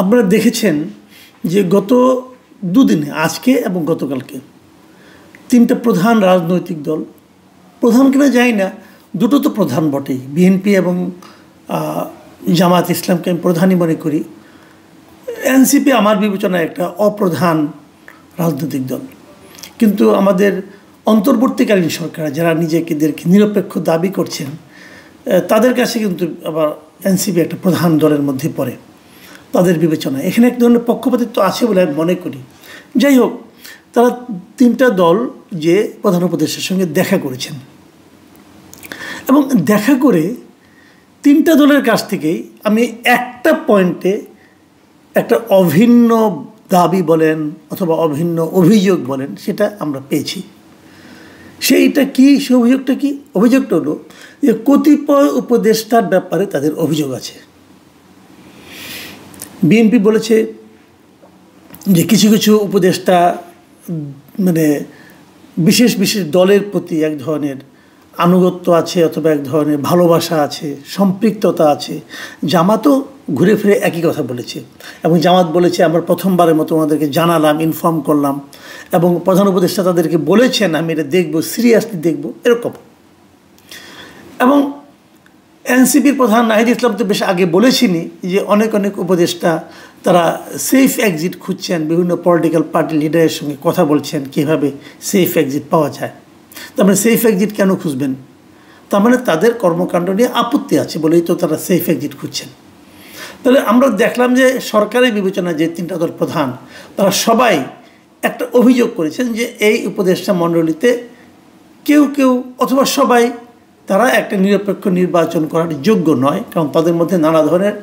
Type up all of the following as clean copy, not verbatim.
আপনারা দেখেছেন যে গত দুদিনে আজকে এবং গতকালকে তিনটা প্রধান রাজনৈতিক দল, প্রধান কিনা জানি না, দুটো তো প্রধান বটেই, বিএনপি এবং জামাত ইসলামকে আমি প্রধানই মনে করি। এনসিপি আমার বিবেচনায় একটা অপ্রধান রাজনৈতিক দল, কিন্তু আমাদের অন্তর্বর্তীকালীন সরকার যারা নিজেদেরকে নিরপেক্ষ দাবি করছেন তাদের কাছে কিন্তু আবার এনসিপি একটা প্রধান দলের মধ্যে পড়ে তাদের বিবেচনায়। এখানে এক ধরনের পক্ষপাতিত্ব আছে বলে আমি মনে করি। যাই হোক, তারা তিনটা দল যে প্রধান উপদেষ্টার সঙ্গে দেখা করেছেন এবং দেখা করে তিনটা দলের কাছ থেকেই আমি একটা পয়েন্টে একটা অভিন্ন দাবি বলেন অথবা অভিন্ন অভিযোগ বলেন সেটা আমরা পেয়েছি। সেইটা কি, সে অভিযোগটা কি? অভিযোগটা হলো যে কতিপয় উপদেষ্টার ব্যাপারে তাদের অভিযোগ আছে। বিএনপি বলেছে যে কিছু কিছু উপদেষ্টা মানে বিশেষ বিশেষ দলের প্রতি এক ধরনের আনুগত্য আছে অথবা এক ধরনের ভালোবাসা আছে, সম্পৃক্ততা আছে। জামাতও ঘুরে ফিরে একই কথা বলেছে এবং জামাত বলেছে আমরা প্রথমবারের মতো ওনাদেরকে জানালাম, ইনফর্ম করলাম এবং প্রধান উপদেষ্টা তাদেরকে বলেছেন আমি এটা দেখব, সিরিয়াসলি দেখব, এরকম। এবং এনসিপির প্রধান নাহিদ ইসলাম তো বেশ আগে বলেছিনি যে অনেক অনেক উপদেষ্টা তারা সেফ এক্সিট খুঁজছেন, বিভিন্ন পলিটিক্যাল পার্টি লিডারের সঙ্গে কথা বলছেন কীভাবে সেফ এক্সিট পাওয়া যায়। তার মানে সেফ এক্সিট কেন খুঁজবেন? তার মানে তাদের কর্মকাণ্ড নিয়ে আপত্তি আছে বলেই তো তারা সেফ এক্সিট খুঁজছেন। তাহলে আমরা দেখলাম যে সরকারের বিবেচনায় যে তিনটা দল প্রধান তারা সবাই একটা অভিযোগ করেছেন যে এই উপদেষ্টা মণ্ডলীতে কেউ কেউ অথবা সবাই তারা একটা নিরপেক্ষ নির্বাচন করার যোগ্য নয়, কারণ তাদের মধ্যে নানা ধরনের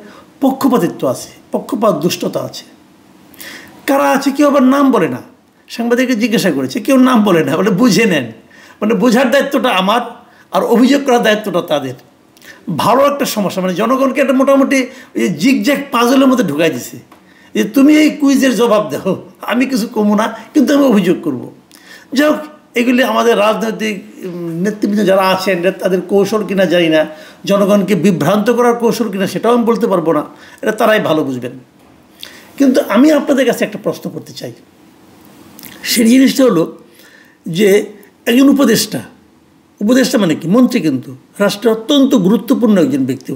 পক্ষপাতিত্ব আছে, পক্ষপাত দুষ্টতা আছে। কারা আছে কেউ আবার নাম বলে না, সাংবাদিককে জিজ্ঞাসা করেছে, কেউ নাম বলে না, বলে বুঝে নেন। মানে বোঝার দায়িত্বটা আমার আর অভিযোগ করার দায়িত্বটা তাদের। ভালো একটা সমস্যা, মানে জনগণকে একটা মোটামুটি জিগজ্যাগ পাজলের মধ্যে ঢুকাই দিছে যে তুমি এই কুইজের জবাব দাও, আমি কিছু কমু না কিন্তু আমি অভিযোগ করব। যাই হোক, এগুলি আমাদের রাজনৈতিক নেতৃবৃন্দ যারা আছেন তাদের কৌশল কিনা জানি না, জনগণকে বিভ্রান্ত করার কৌশল কিনা সেটাও আমি বলতে পারবো না, এটা তারাই ভালো বুঝবেন। কিন্তু আমি আপনাদের কাছে একটা প্রশ্ন করতে চাই। সেই জিনিসটা হলো যে একজন উপদেষ্টা মানে কি? মন্ত্রী, কিন্তু রাষ্ট্রের অত্যন্ত গুরুত্বপূর্ণ একজন ব্যক্তি।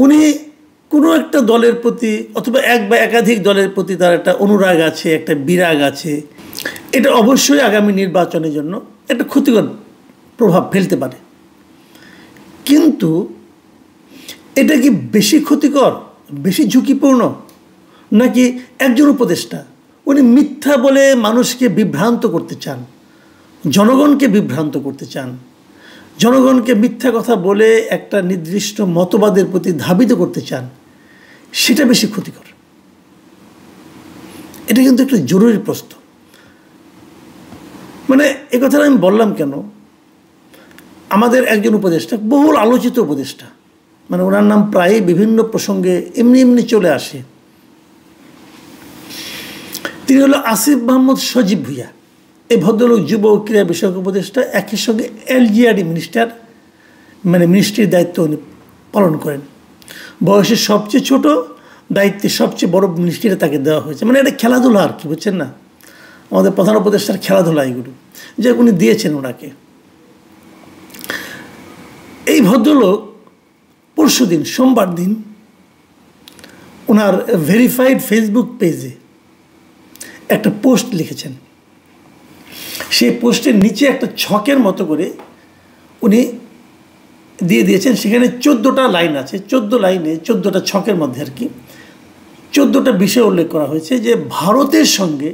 উনি কোনো একটা দলের প্রতি অথবা এক বা একাধিক দলের প্রতি তার একটা অনুরাগ আছে, একটা বিরাগ আছে। এটা অবশ্যই আগামী নির্বাচনের জন্য একটা ক্ষতিকর প্রভাব ফেলতে পারে। কিন্তু এটা কি বেশি ক্ষতিকর, বেশি ঝুঁকিপূর্ণ নাকি একজন উপদেষ্টা উনি মিথ্যা বলে মানুষকে বিভ্রান্ত করতে চান, জনগণকে বিভ্রান্ত করতে চান, জনগণকে মিথ্যা কথা বলে একটা নির্দিষ্ট মতবাদের প্রতি ধাবিত করতে চান, সেটা বেশি ক্ষতিকর? এটা কিন্তু একটা জরুরি প্রশ্ন। মানে এ কথাটা আমি বললাম কেন, আমাদের একজন উপদেষ্টা, বহুল আলোচিত উপদেষ্টা, মানে ওনার নাম প্রায়ই বিভিন্ন প্রসঙ্গে এমনি এমনি চলে আসে, তিনি হলো আসিফ মাহমুদ সজীব ভুঁইয়া। এই ভদ্রলোক যুব ও ক্রীড়া বিষয়ক উপদেষ্টা, একই সঙ্গে এলজিআরডি মিনিস্টার, মানে মিনিস্ট্রির দায়িত্ব উনি পালন করেন। বয়সের সবচেয়ে ছোট, দায়িত্বে সবচেয়ে বড় মিনিস্ট্রিটা তাকে দেওয়া হয়েছে। মানে এটা খেলাধুলা আর কি, বুঝছেন না? আমাদের প্রধান উপদেষ্টার খেলাধুলা এগুলো যে উনি দিয়েছেন ওনাকে। এই ভদ্রলোক পরশুদিন সোমবার দিন ওনার ভেরিফাইড ফেসবুক পেজে একটা পোস্ট লিখেছেন। সেই পোস্টের নিচে একটা ছকের মতো করে উনি দিয়ে দিয়েছেন, সেখানে 14টা লাইন আছে। 14 লাইনে 14টা ছকের মধ্যে আর কি 14টা বিষয় উল্লেখ করা হয়েছে যে ভারতের সঙ্গে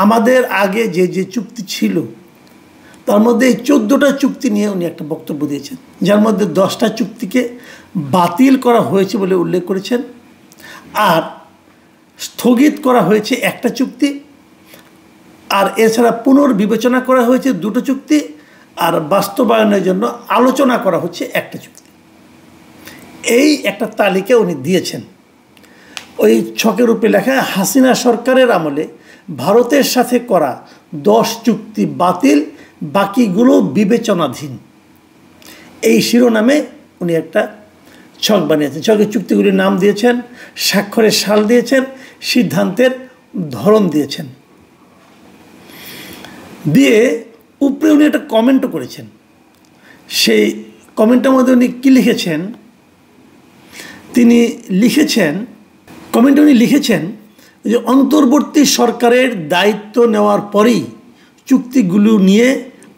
আমাদের আগে যে যে চুক্তি ছিল তার মধ্যে এই 14টা চুক্তি নিয়ে উনি একটা বক্তব্য দিয়েছেন, যার মধ্যে 10টা চুক্তিকে বাতিল করা হয়েছে বলে উল্লেখ করেছেন, আর স্থগিত করা হয়েছে একটা চুক্তি, আর এছাড়া পুনর্বিবেচনা করা হয়েছে 2টো চুক্তি, আর বাস্তবায়নের জন্য আলোচনা করা হচ্ছে একটা চুক্তি। এই একটা তালিকা উনি দিয়েছেন। ওই ছকের উপরে লেখা হাসিনা সরকারের আমলে ভারতের সাথে করা 10 চুক্তি বাতিল, বাকিগুলো বিবেচনাধীন। এই শিরোনামে উনি একটা ছক বানিয়েছেন, ছকের চুক্তিগুলির নাম দিয়েছেন, স্বাক্ষরের সাল দিয়েছেন, সিদ্ধান্তের ধরন দিয়েছেন, দিয়ে উপরে উনি একটা কমেন্টও করেছেন। সেই কমেন্টের মধ্যে উনি কী লিখেছেন, তিনি লিখেছেন, কমেন্টে উনি লিখেছেন যে অন্তর্বর্তী সরকারের দায়িত্ব নেওয়ার পরেই চুক্তিগুলো নিয়ে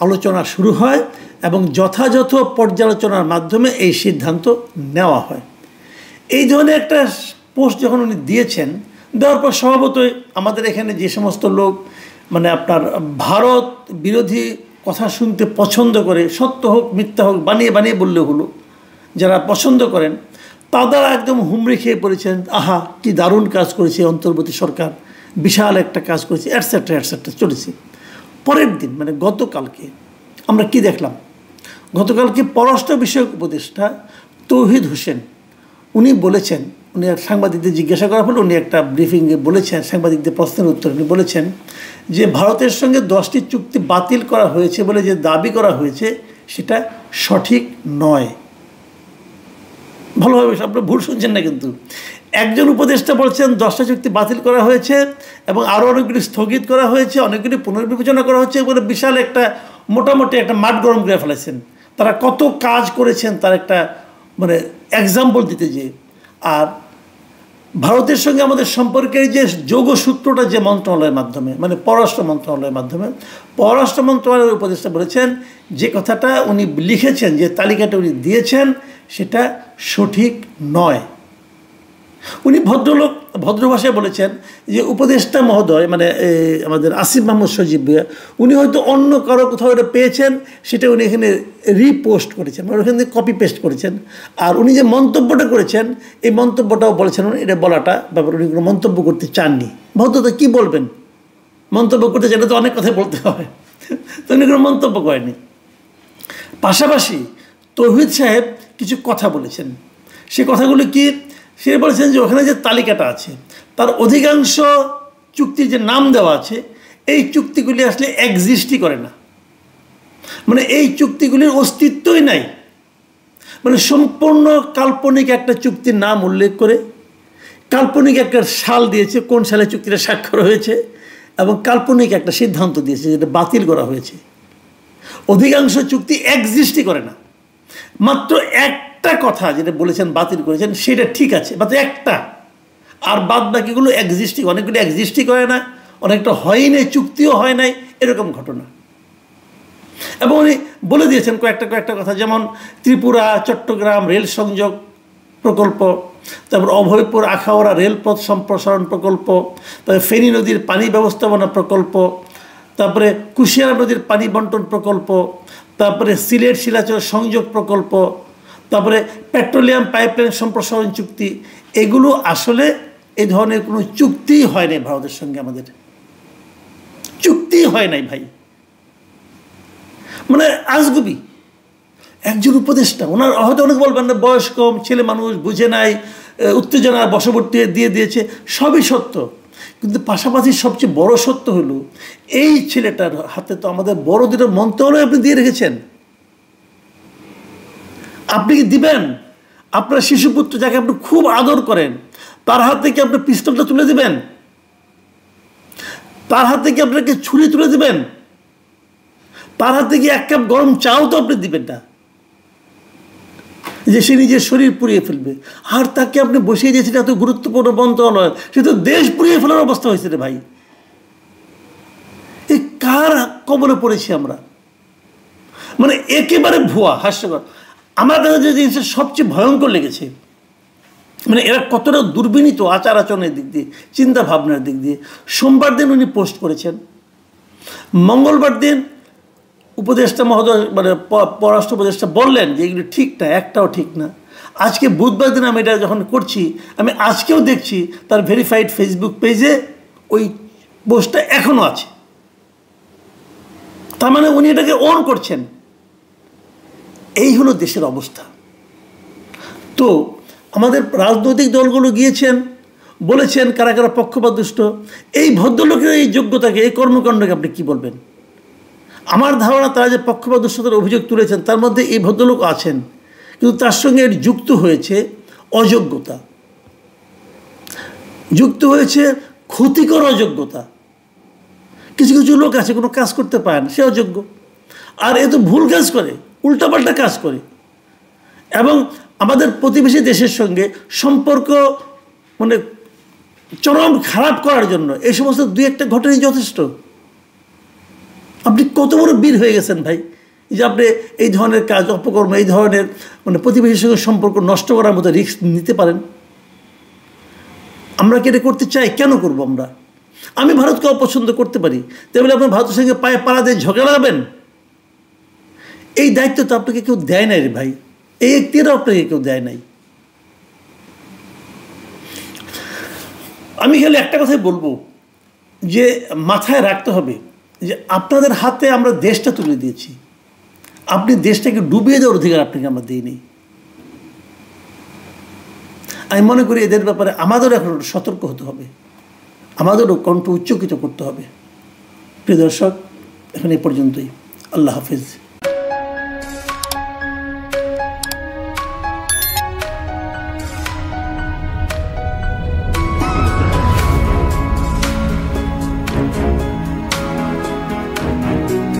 আলোচনা শুরু হয় এবং যথাযথ পর্যালোচনার মাধ্যমে এই সিদ্ধান্ত নেওয়া হয়। এই ধরনের একটা পোস্ট যখন উনি দিয়েছেন, দেওয়ার পর স্বভাবতই আমাদের এখানে যে সমস্ত লোক মানে আপনার ভারত বিরোধী কথা শুনতে পছন্দ করে, সত্য হোক মিথ্যা হোক বানিয়ে বানিয়ে বললে হলো, যারা পছন্দ করেন তারা একদম হুমড়ি খেয়ে পড়েছেন, আহা কি দারুণ কাজ করেছে অন্তর্বর্তী সরকার, বিশাল একটা কাজ করেছে, অ্যাটসেট্রা অ্যাটসেট্রা চলেছে। পরের দিন মানে গতকালকে আমরা কি দেখলাম, গতকালকে পররাষ্ট্র বিষয়ক উপদেষ্টা তৌহিদ হোসেন উনি বলেছেন, উনি সাংবাদিকদের জিজ্ঞাসা করার ফলে উনি একটা ব্রিফিংয়ে বলেছেন, সাংবাদিকদের প্রশ্নের উত্তর উনি বলেছেন যে ভারতের সঙ্গে 10টি চুক্তি বাতিল করা হয়েছে বলে যে দাবি করা হয়েছে সেটা সঠিক নয়। ভালোভাবে আপনারা ভুল শুনছেন না, কিন্তু একজন উপদেষ্টা বলছেন 10টা চুক্তি বাতিল করা হয়েছে এবং আরও অনেকগুলি স্থগিত করা হয়েছে, অনেকগুলি পুনর্বিবেচনা করা হচ্ছে বলে বিশাল একটা মোটামুটি একটা মাঠ গরম করে ফেলেছেন। তারা কত কাজ করেছেন তার একটা মানে এক্সাম্পল দিতে যে, আর ভারতের সঙ্গে আমাদের সম্পর্কের যে যোগসূত্রটা যে মন্ত্রণালয়ের মাধ্যমে মানে পররাষ্ট্র মন্ত্রণালয়ের মাধ্যমে, পররাষ্ট্র মন্ত্রণালয়ের উপদেষ্টা বলেছেন যে কথাটা উনি লিখেছেন, যে তালিকাটা উনি দিয়েছেন সেটা সঠিক নয়। উনি ভদ্রলোক ভদ্র ভাষায় বলেছেন যে উপদেষ্টা মহোদয় মানে আমাদের আসিফ মাহমুদ সজীব ভাইয়া উনি হয়তো অন্য কারো কোথাও এটা পেয়েছেন, সেটা উনি এখানে রিপোস্ট করেছেন, মানে ওখান থেকে কপি পেস্ট করেছেন। আর উনি যে মন্তব্যটা করেছেন এই মন্তব্যটাও বলেছেন এটা বলাটা ব্যাপারে উনি কোনো মন্তব্য করতে চাননি। ভদ্রতা কী বলবেন, মন্তব্য করতে চাইলে তো অনেক কথাই বলতে হয়, তো উনি কোনো মন্তব্য করেনি। পাশাপাশি তৌহিদ সাহেব কিছু কথা বলেছেন, সে কথাগুলো কি, সে বলেছেন যে ওখানে যে তালিকাটা আছে তার অধিকাংশ চুক্তির যে নাম দেওয়া আছে এই চুক্তিগুলি আসলে এক্সিস্টই করে না, মানে এই চুক্তিগুলির অস্তিত্বই নাই। মানে সম্পূর্ণ কাল্পনিক একটা চুক্তির নাম উল্লেখ করে কাল্পনিক একটা সাল দিয়েছে, কোন সালে চুক্তিটা স্বাক্ষর হয়েছে, এবং কাল্পনিক একটা সিদ্ধান্ত দিয়েছে যেটা বাতিল করা হয়েছে। অধিকাংশ চুক্তি এক্সিস্টই করে না। মাত্র একটা কথা যেটা বলেছেন বাতিল করেছেন সেটা ঠিক আছে, মাত্র একটা, আর বাদ বাকিগুলো এক্সিস্টই, অনেকগুলো এক্সিস্টই করে না, অনেকটা হয়ই নাই, চুক্তিও হয় নাই, এরকম ঘটনা। এবং উনি বলে দিয়েছেন কয়েকটা কথা, যেমন ত্রিপুরা চট্টগ্রাম রেল সংযোগ প্রকল্প, তারপর অভয়পুর আখাউড়া রেলপথ সম্প্রসারণ প্রকল্প, তারপরে ফেনী নদীর পানি ব্যবস্থাপনা প্রকল্প, তারপরে কুশিয়ারা নদীর পানি বন্টন প্রকল্প, তারপরে সিলেট শিলাচর সংযোগ প্রকল্প, তারপরে পেট্রোলিয়াম পাইপলাইন সম্প্রসারণ চুক্তি। এগুলো আসলে এই ধরনের কোনো চুক্তিই হয় নাই ভারতের সঙ্গে, আমাদের চুক্তিই হয় নাই ভাই। মানে আজগুবি একজন উপদেষ্টা, ওনার হয়তো অনেক বলবেন না বয়স কম, ছেলে মানুষ, বুঝে নাই, উত্তেজনার বশবর্তী দিয়ে দিয়েছে, সবই সত্য। কিন্তু পাশাপাশি সবচেয়ে বড় সত্য হলো এই ছেলেটার হাতে তো আমাদের বড়দের মন্ত্রণালয় আপনি দিয়ে রেখেছেন। আপনি কি দিবেন আপনার শিশুপুত্র যাকে আপনি খুব আদর করেন তার হাত থেকে আপনি পিস্তলটা তুলে দিবেন? তার হাত থেকে আপনাকে ছুরি তুলে দিবেন? তার হাত থেকে এক কাপ গরম চাও তো আপনি দিবেন না, যে সে নিজের শরীর পুড়িয়ে ফেলবে। আর তাকে আপনি বসিয়ে দিয়েছেন এত গুরুত্বপূর্ণ মন্ত্রণালয়, সে তো দেশ পুড়িয়ে ফেলার অবস্থা হয়েছে রে ভাই। এই কার কবলে পড়েছি আমরা? মানে একেবারে ভুয়া, হাস্যকর। আমার কাছে যে জিনিসটা সবচেয়ে ভয়ঙ্কর লেগেছে, মানে এরা কতটা দুর্বিনীত আচার আচরণের দিক দিয়ে, চিন্তা ভাবনার দিক দিয়ে। সোমবার দিন উনি পোস্ট করেছেন, মঙ্গলবার দিন উপদেষ্টা মহোদয় মানে পররাষ্ট্র উপদেষ্টা বললেন যে এগুলো ঠিক না, একটাও ঠিক না। আজকে বুধবার দিন আমি এটা যখন করছি, আমি আজকেও দেখছি তার ভেরিফাইড ফেসবুক পেজে ওই পোস্টটা এখনও আছে। তার মানে উনি এটাকে অন করছেন। এই হলো দেশের অবস্থা। তো আমাদের রাজনৈতিক দলগুলো গিয়েছেন, বলেছেন কারা কারা পক্ষপাতদুষ্ট। এই ভদ্রলোকের এই যোগ্যতাকে, এই কর্মকাণ্ডকে আপনি কি বলবেন? আমার ধারণা তারা যে পক্ষপাতদুষ্টতার অভিযোগ তুলেছেন তার মধ্যে এই ভদ্রলোক আছেন, কিন্তু তার সঙ্গে এর যুক্ত হয়েছে অযোগ্যতা, যুক্ত হয়েছে ক্ষতিকর অযোগ্যতা। কিছু কিছু লোক আছে কোনো কাজ করতে পারে না, সে অযোগ্য। আর এ তো ভুল কাজ করে, উল্টাপাল্টা কাজ করে, এবং আমাদের প্রতিবেশী দেশের সঙ্গে সম্পর্ক মানে চরম খারাপ করার জন্য এই সমস্ত দুই একটা ঘটনাই যথেষ্ট। আপনি কত বড় বীর হয়ে গেছেন ভাই, যে আপনি এই ধরনের কাজ, অপকর্ম, এই ধরনের মানে প্রতিবেশীর সঙ্গে সম্পর্ক নষ্ট করার মতো রিস্ক নিতে পারেন। আমরা কি এটা করতে চাই? কেন করবো আমরা? আমি ভারতকে অপছন্দ করতে পারি, তাহলে আপনার ভারতের সঙ্গে পায়ে পাড়া দিয়ে ঝগড়া লাগাবেন? এই দায়িত্ব তো আপনাকে কেউ দেয় নাই রে ভাই, এই এখতিয়ারও আপনাকে কেউ দেয় নাই। আমি খালি একটা কথাই বলবো, যে মাথায় রাখতে হবে যে আপনাদের হাতে আমরা দেশটা তুলে দিয়েছি, আপনি দেশটাকে ডুবিয়ে দেওয়ার অধিকার আপনাকে আমরা দিইনি। আমি মনে করি এদের ব্যাপারে আমাদেরও এখন সতর্ক হতে হবে, আমাদেরও কণ্ঠ উচ্চকিত করতে হবে। প্রিয় দর্শক, এখন এই পর্যন্তই। আল্লাহ হাফিজ।